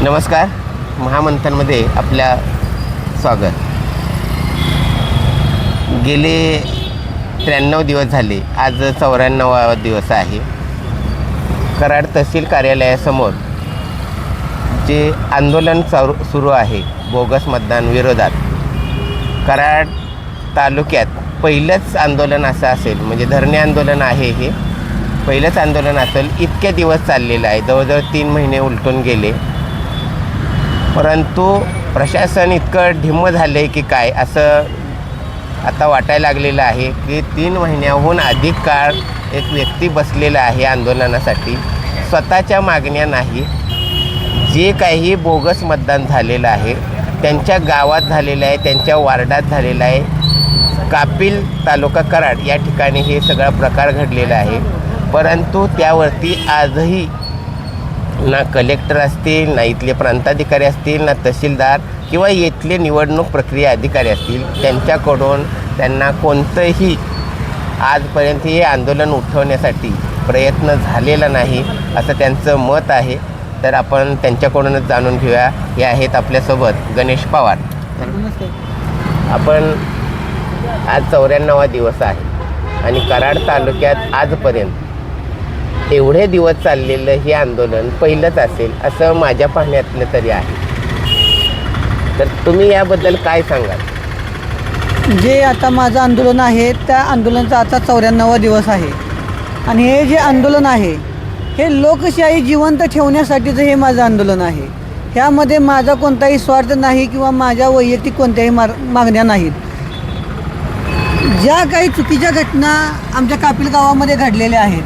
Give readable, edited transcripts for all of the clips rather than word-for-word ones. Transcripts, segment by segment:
नमस्कार. महामंथनमध्ये आपल्या स्वागत. गेले 93 दिवस झाले, आज 94वा दिवस आहे. कराड तहसील कार्यालयासमोर जे आंदोलन सुरू आहे बोगस मतदान विरोधात, कराड तालुक्यात पहिलंच आंदोलन असं असेल, म्हणजे धरणे आंदोलन आहे हे पहिलंच आंदोलन असेल. इतके दिवस चाललेलं आहे, जवळजवळ 3 महिने उलटून गेले, परंतु प्रशासन इतकं ढिम्म झालं आहे की काय असं आता वाटायला लागलेलं आहे की 3 महिन्याहून अधिक काळ एक व्यक्ती बसलेला आहे आंदोलनासाठी. स्वतःच्या मागण्या नाही, जे काही बोगस मतदान झालेलं आहे त्यांच्या गावात झालेलं आहे, त्यांच्या वार्डात झालेलं आहे. कापिल तालुका कराड या ठिकाणी हे सगळा प्रकार घडलेला आहे, परंतु त्यावरती आजही ना कलेक्टर असतील, ना इथले प्रांताधिकारी असतील, ना तहसीलदार किंवा इथले निवडणूक प्रक्रिया अधिकारी असतील, त्यांच्याकडून त्यांना कोणतंही आजपर्यंत हे आंदोलन उठवण्यासाठी प्रयत्न झालेला नाही असं त्यांचं मत आहे. तर आपण त्यांच्याकडूनच जाणून घेऊया. हे आहेत आपल्यासोबत गणेश पवार. आपण आज 94वा दिवस आहे आणि कराड तालुक्यात आजपर्यंत एवढे दिवस चाललेलं हे आंदोलन पहिलंच असेल असं माझ्या पाहण्यातलं तरी आहे. तर तुम्ही याबद्दल काय सांगाल? जे आता माझं आंदोलन आहे त्या आंदोलनाचा आता 94वा दिवस आहे आणि हे जे आंदोलन आहे हे लोकशाही जिवंत ठेवण्यासाठीचं हे माझं आंदोलन आहे. ह्यामध्ये माझा कोणताही स्वार्थ नाही किंवा माझ्या वैयक्तिक कोणत्याही मागण्या नाहीत. ज्या काही चुकीच्या घटना आमच्या कापिल गावामध्ये घडलेल्या आहेत,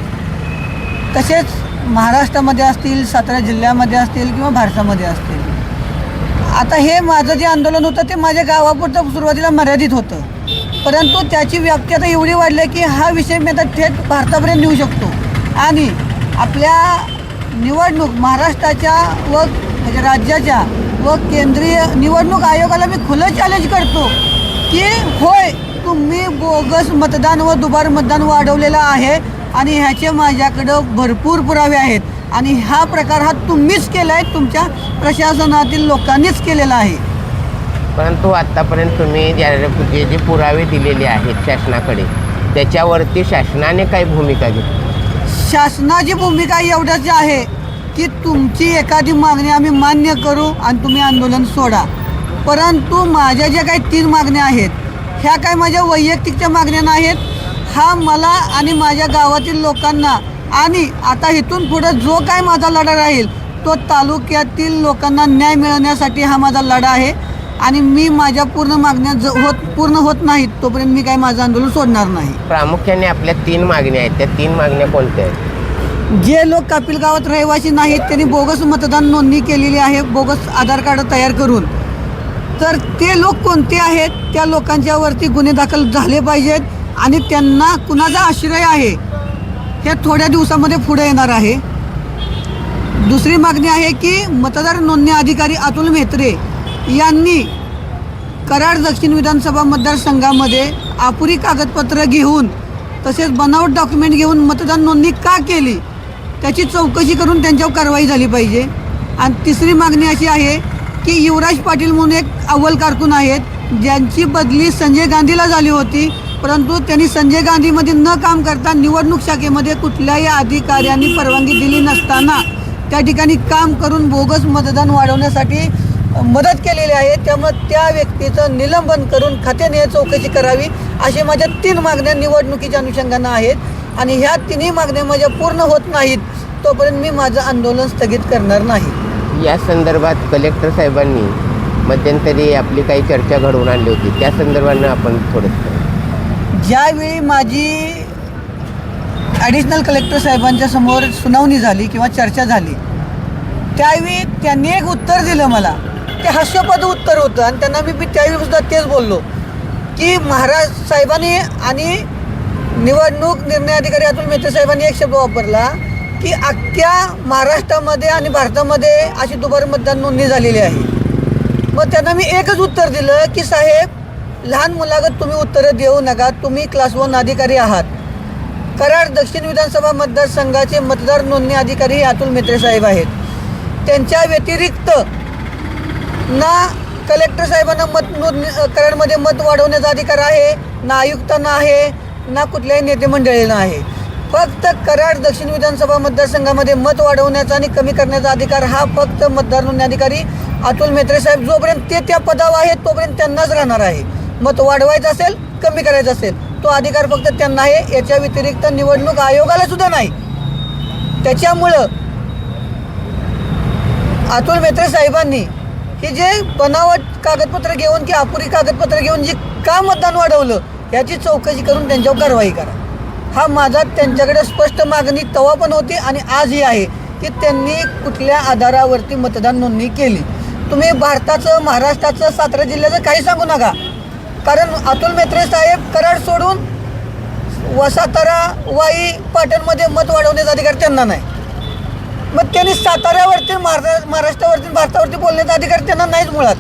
तसेच महाराष्ट्रामध्ये असतील, सातारा जिल्ह्यामध्ये असतील किंवा भारतामध्ये असतील. आता हे माझं जे आंदोलन होतं ते माझ्या गावापुरतं सुरुवातीला मर्यादित होतं, परंतु त्याची व्याप्ती आता एवढी वाढली की हा विषय मी आता थेट भारतापर्यंत नेऊ शकतो. आणि आपल्या निवडणूक महाराष्ट्राच्या व म्हणजे राज्याच्या व केंद्रीय निवडणूक आयोगाला मी खुलं चॅलेंज करतो की होय, तुम्ही बोगस मतदान व दुबार मतदान वाढवलेलं आहे आणि ह्याचे माझ्याकडं भरपूर पुरावे आहेत आणि हा प्रकार हा तुम्हीच केला आहे, तुमच्या प्रशासनातील लोकांनीच केलेला आहे. परंतु आत्तापर्यंत तुम्ही जे पुरावे दिलेले आहेत शासनाकडे, त्याच्यावरती शासनाने काय भूमिका घेतली? शासनाची भूमिका एवढ्याच आहे की तुमची एखादी मागणी आम्ही मान्य करू आणि तुम्ही आंदोलन सोडा. परंतु माझ्या ज्या काही 3 मागण्या आहेत ह्या काय माझ्या वैयक्तिकच्या मागण्या नाहीत. हा मला आणि माझ्या गावातील लोकांना आणि आता इथून पुढं जो काय माझा लढा राहील तो तालुक्यातील लोकांना न्याय मिळवण्यासाठी हा माझा लढा आहे आणि मी माझ्या पूर्ण मागण्या पूर्ण होत नाहीत तोपर्यंत मी काय माझं आंदोलन सोडणार नाही. प्रामुख्याने आपल्या 3 मागण्या आहेत, त्या 3 मागण्या कोणत्या आहेत? जे लोक कापिल गावात रहिवासी नाहीत त्यांनी बोगस मतदान नोंदणी केलेली आहे, बोगस आधार कार्ड तयार करून, तर ते लोक कोणते आहेत त्या लोकांच्यावरती गुन्हे दाखल झाले पाहिजेत आणि त्यांना कुणाचा आश्रय आहे हे थोड्या दिवसामध्ये पुढे येणार आहे. दुसरी मागणी आहे की मतदार नोंदणी अधिकारी अतुल म्हेत्रे यांनी कराड दक्षिण विधानसभा मतदारसंघामध्ये अपुरी कागदपत्र घेऊन तसेच बनावट डॉक्युमेंट घेऊन मतदान नोंदणी का केली त्याची चौकशी करून त्यांच्यावर कारवाई झाली पाहिजे. आणि तिसरी मागणी अशी आहे की युवराज पाटील म्हणून एक अव्वल कारकून आहेत ज्यांची बदली संजय गांधीला झाली होती, परंतु त्यांनी संजय गांधीमध्ये न काम करता निवडणूक शाखेमध्ये कुठल्याही अधिकाऱ्यांनी परवानगी दिली नसताना त्या ठिकाणी काम करून बोगस मतदान वाढवण्यासाठी मदत केलेली आहे. त्यामुळे त्या व्यक्तीचं निलंबन करून खात्याने चौकशी करावी अशा माझ्या 3 मागण्या निवडणुकीच्या अनुषंगानं आहेत आणि ह्या 3ही मागण्या माझ्या पूर्ण होत नाहीत तोपर्यंत मी माझं आंदोलन स्थगित करणार नाही. या संदर्भात कलेक्टर साहेबांनी मध्यंतरी आपली काही चर्चा घडवून आणली होती, त्या संदर्भानं आपण थोडंसं. ज्यावेळी माझी ॲडिशनल कलेक्टर साहेबांच्या समोर सुनावणी झाली किंवा चर्चा झाली त्यावेळी त्यांनी एक उत्तर दिलं मला, ते हास्यास्पद उत्तर होतं आणि त्यांना मी त्यावेळीसुद्धा तेच बोललो की महाराज साहेबांनी आणि निवडणूक निर्णय अधिकारी अतुल मेहते साहेबांनी एक शब्द वापरला की अख्ख्या महाराष्ट्रामध्ये आणि भारतामध्ये अशी दुबार मतदान नोंदणी झालेली आहे. मग त्यांना मी एकच उत्तर दिलं की साहेब, लहान मुलागत तुम्ही उत्तरं देऊ नका, तुम्ही क्लास 1 अधिकारी आहात. कराड दक्षिण विधानसभा मतदारसंघाचे मतदार नोंदणी अधिकारी हे अतुल मेहते साहेब आहेत. त्यांच्या व्यतिरिक्त ना कलेक्टर साहेबांना कराडमध्ये मत वाढवण्याचा अधिकार आहे, ना आयुक्तांना आहे, ना कुठल्याही नेते मंडळींना आहे. फक्त कराड दक्षिण विधानसभा मतदारसंघामध्ये मत वाढवण्याचा आणि कमी करण्याचा अधिकार हा फक्त मतदार नोंदणी अधिकारी अतुल म्हेत्रे साहेब जोपर्यंत ते त्या पदावर आहेत तोपर्यंत त्यांनाच राहणार आहे. मत वाढवायचं असेल, कमी करायचं असेल, तो अधिकार फक्त त्यांना आहे. याच्या व्यतिरिक्त निवडणूक आयोगाला सुद्धा नाही. त्याच्यामुळं अतुल म्हेत्रे साहेबांनी हे जे बनावट कागदपत्र घेऊन की अपुरी कागदपत्र घेऊन जे का मतदान वाढवलं याची चौकशी करून त्यांच्यावर कारवाई करा. हा माझा त्यांच्याकडे स्पष्ट मागणी तेव्हा पण होती आणि आजही आहे की त्यांनी कुठल्या आधारावरती मतदान नोंदणी केली. तुम्ही भारताचं, महाराष्ट्राचं, सातारा जिल्ह्याचं काही सांगू नका, कारण अतुल म्हेत्रे साहेब कराड सोडून सातारा, वाई, पाटणमध्ये मत वाढवण्याचा अधिकार त्यांना नाही. मग त्यांनी साताऱ्यावरती, महाराष्ट्रावरती, भारतावरती बोलण्याचा अधिकार त्यांना नाहीच मुळात.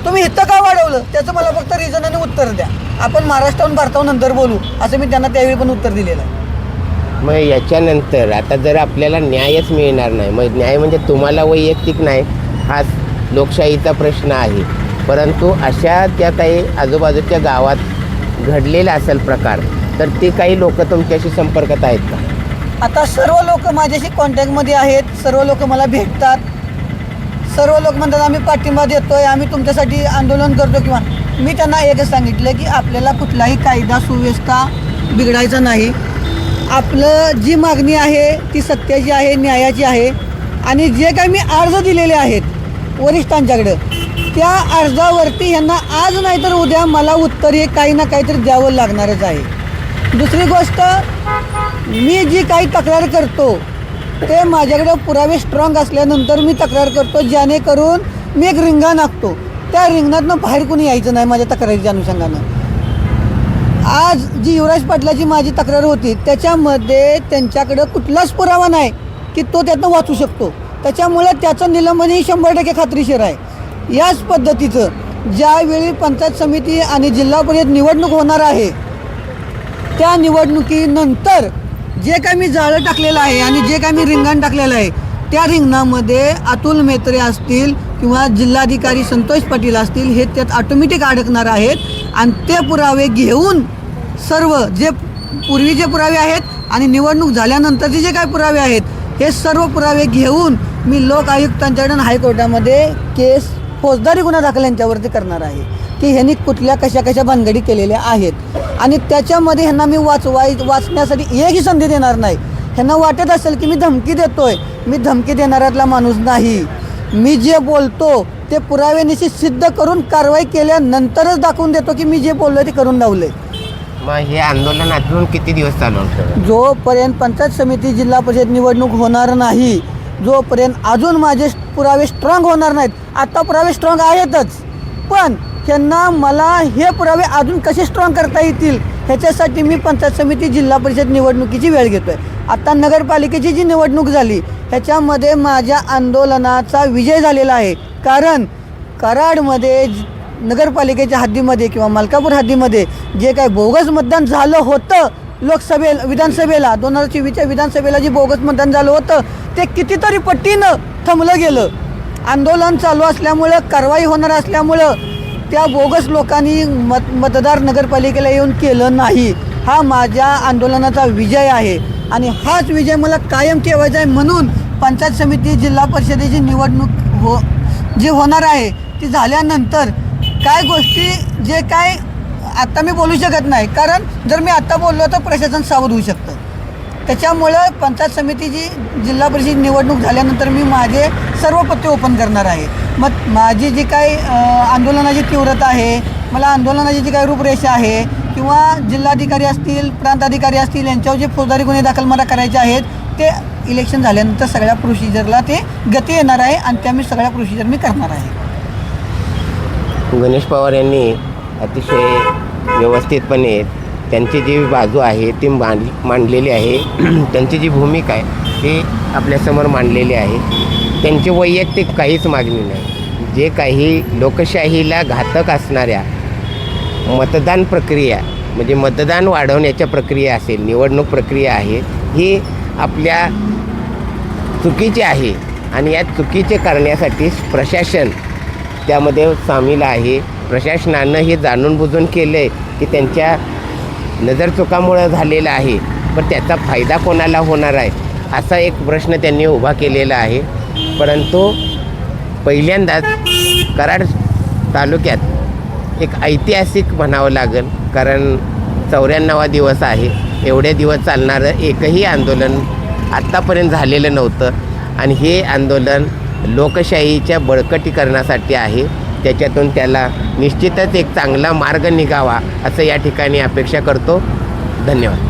तुम्ही इथं का वाढवलं त्याचं मला फक्त रिझन आणि उत्तर द्या. आपण महाराष्ट्राहून भारताहून नंतर बोलू असं मी त्यांना त्यावेळी पण उत्तर दिलेलं आहे. मग याच्यानंतर आता जर आपल्याला न्यायच मिळणार नाही, मग न्याय म्हणजे तुम्हाला वैयक्तिक नाही, हा लोकशाहीचा प्रश्न आहे, परंतु अशा त्या काही आजूबाजूच्या गावात घडलेला असेल प्रकार, तर ते काही लोक तुमच्याशी संपर्कात आहेत का? आता सर्व लोक माझ्याशी कॉन्टॅक्टमध्ये आहेत. सर्व लोक मला भेटतात. सर्व लोक म्हणतात आम्ही पाठिंबा देतोय, आम्ही तुमच्यासाठी आंदोलन करतो. किंवा मी त्यांना एकच सांगितलं की आपल्याला कुठलाही कायदा सुव्यवस्था बिघडायचा नाही. आपलं जी मागणी आहे ती सत्याची आहे, न्यायाची आहे. आणि जे काही मी अर्ज दिलेले आहेत वरिष्ठांच्याकडं, त्या अर्जावरती ह्यांना आज नाही तर उद्या मला उत्तर हे काही ना काहीतरी द्यावं लागणारच आहे. दुसरी गोष्ट, मी जी काही तक्रार करतो ते माझ्याकडे पुरावे स्ट्रॉंग असल्यानंतर मी तक्रार करतो, जेणेकरून मी एक रिंगण आखतो. त्या रिंगणातनं बाहेर कोणी यायचं नाही माझ्या तक्रारीच्या अनुषंगानं. आज जी युवराज पाटलाची माझी तक्रार होती त्याच्यामध्ये त्यांच्याकडं कुठलाच पुरावा नाही की तो त्यातनं वाचू शकतो. त्याच्यामुळे त्याचं निलंबनही 100% खात्रीशीर आहे. याच पद्धतीचं ज्यावेळी पंचायत समिती आणि जिल्हा परिषद निवडणूक होणार आहे त्या निवडणुकीनंतर जे काय मी जाळं टाकलेलं आहे आणि जे काय मी रिंगण टाकलेलं आहे त्या रिंगणामध्ये अतुल म्हेत्रे असतील किंवा जिल्हाधिकारी संतोष पाटील असतील हे त्यात ऑटोमॅटिक अडकणार आहेत. आणि ते पुरावे घेऊन सर्व जे पूर्वीचे पुरावे आहेत आणि निवडणूक झाल्यानंतरचे जे काय पुरावे आहेत हे सर्व पुरावे घेऊन मी लोक आयुक्तांच्याकडून हायकोर्टामध्ये केस, फौजदारी गुन्हा दाखल यांच्यावरती करणार आहे की ह्यांनी कुठल्या कशा भानगडी केलेल्या आहेत. आणि त्याच्यामध्ये ह्यांना मी वाचण्यासाठी एकही संधी देणार नाही. ह्यांना वाटत असेल की मी धमकी देतोय, मी धमकी देणाऱ्यातला माणूस नाही. मी जे बोलतो ते पुराव्यानिशी सिद्ध करून कारवाई केल्यानंतरच दाखवून देतो की मी जे बोललो ते करून लावले. मग हे आंदोलन अजून किती दिवस चालू शकतं? जोपर्यंत पंचायत समिती, जिल्हा परिषद निवडणूक होणार नाही, जोपर्यंत अजून माझे पुरावे स्ट्रॉंग होणार नाहीत. आता पुरावे स्ट्रॉंग आहेतच, पण त्यांना मला हे पुरावे अजून कसे स्ट्रॉंग करता येतील ह्याच्यासाठी मी पंचायत समिती, जिल्हा परिषद निवडणुकीची वेळ घेतो आहे. आता नगरपालिकेची जी निवडणूक झाली ह्याच्यामध्ये माझ्या आंदोलनाचा विजय झालेला आहे. कारण कराडमध्ये नगरपालिकेच्या हद्दीमध्ये किंवा मलकापूर हद्दीमध्ये जे काही बोगस मतदान झालं होतं विधानसभेला 2024च्या विधानसभेला जे बोगस मतदान झालं होतं ते कितीतरी पट्टीनं थांबलं गेलं. आंदोलन चालू असल्यामुळं, कारवाई होणार असल्यामुळं त्या बोगस लोकांनी मतदार नगरपालिकेला येऊन केलं नाही. हा माझ्या आंदोलनाचा विजय आहे आणि हाच विजय मला कायम ठेवायचा आहे. म्हणून पंचायत समिती, जिल्हा परिषदेची निवडणूक जी होणार आहे ती झाल्यानंतर काय गोष्टी जे काय आत्ता मी बोलू शकत नाही, कारण जर मी आत्ता बोललो तर प्रशासन सावध होऊ शकतं. त्याच्यामुळं पंचायत समितीची, जिल्हा परिषद निवडणूक झाल्यानंतर मी माझे सर्व पत्ते ओपन करणार आहे. मग माझी जी काही आंदोलनाची तीव्रता आहे, मला आंदोलनाची जी काही रूपरेषा आहे किंवा जिल्हाधिकारी असतील, प्रांताधिकारी असतील यांच्यावर जे फौजदारी गुन्हे दाखल मला करायचे आहेत ते इलेक्शन झाल्यानंतर सगळ्या प्रोसिजरला ते गती येणार आहे आणि त्या मी सगळ्या प्रोसिजर मी करणार आहे. गणेश पवार यांनी अतिशय व्यवस्थितपणे त्यांची जी बाजू आहे ती मांडलेली आहे. त्यांची जी भूमिका आहे ती आपल्यासमोर मांडलेली आहे. त्यांची वैयक्तिक काहीच मागणी नाही. जे काही लोकशाहीला घातक असणाऱ्या मतदान प्रक्रिया म्हणजे मतदान वाढवण्याच्या प्रक्रिया असेल, निवडणूक प्रक्रिया आहे, ही आपल्या चुकीची आहे आणि या चुकीचे करण्यासाठी प्रशासन त्यामध्ये सामील आहे. प्रशासनानं हे जाणून बुजून केलं आहे की त्यांच्या नजरचुकामुळं झालेलं आहे, पण त्याचा फायदा कोणाला होणार आहे असा एक प्रश्न त्यांनी उभा केलेला आहे. परंतु पहिल्यांदाच कराड तालुक्यात एक ऐतिहासिक म्हणावं लागेल, कारण 94वा दिवस आहे. एवढे दिवस चालणारं एकही आंदोलन आत्तापर्यंत झालेलं नव्हतं आणि हे आंदोलन लोकशाहीच्या बळकटीकरणासाठी आहे. त्याच्यातून त्याला निश्चितच एक चांगला मार्ग निघावा असं या ठिकाणी अपेक्षा करतो. धन्यवाद.